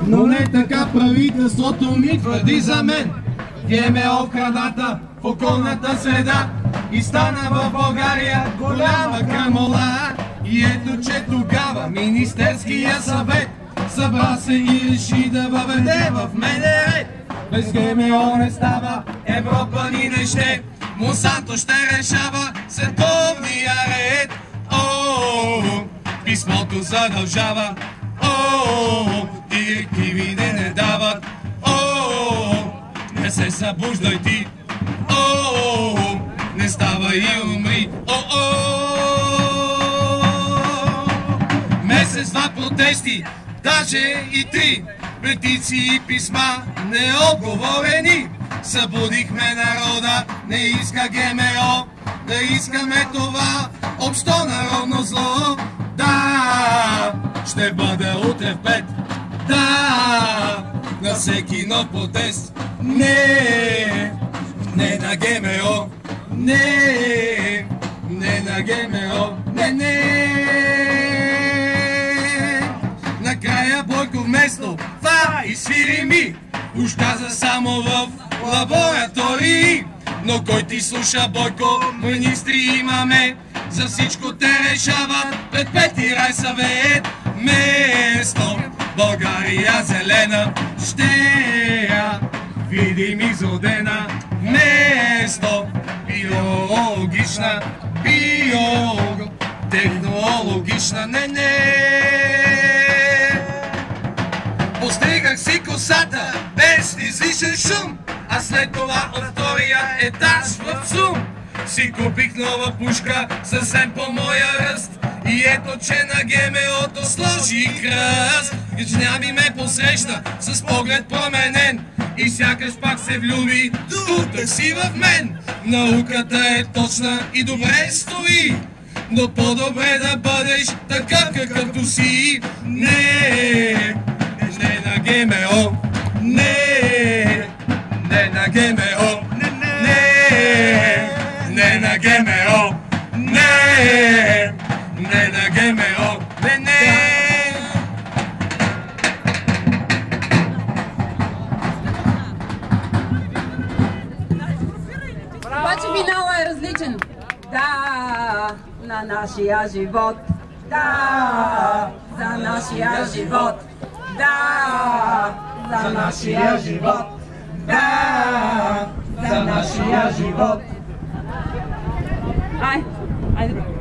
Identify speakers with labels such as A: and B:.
A: Но не така правителството ми твърди за мен. ГМО в храната, в околната среда и стана в България голяма крамола. И ето, че тогава Министерския съвет събра се и реши да въведе в мене ред. Без ГМО не става, Европа ни не ще, Монсанто ще решава световния ред. Писмото задължава, директиви не дават, не се събуждай ти, не става и умри. Месец-два протести, даже и 3, петиции и писма неотговорени. Събудихме народа, не иска ГМО, да искаме това общо народно зло. Да, ще бъде утре в 5, да, на всеки нов протест. Не, не на ГМО, не, не на ГМО, не. Накрая Бойко вместо това изсвири ми, уж каза само в лаборатории. Но кой ти слуша, Бойко, министри имаме, за всичко те решават пред пети райсъвет. Место България зелена, ще я видим изродена. Место биологична, биотехнологична, не. Постригах си косата без излишен шум, а след това от втория етаж в ЦУМ си купих нова пушка, съвсем по моя ръст. И ето, че на ГМО-то сложи кръст. Гичнями ме посреща с поглед променен и сякаш пак се влюби тук си в мен. Науката е точна и добре стои, но по-добре да бъдеш такъв какъвто си. Не, не на ГМО, не, не на ГМО, не на ГМО, не, не на ГМО, не.
B: Обаче финала е различен. Да, на нашия живот. Да, за нашия живот. Да, за нашия живот. Да, за нашия живот. Айде.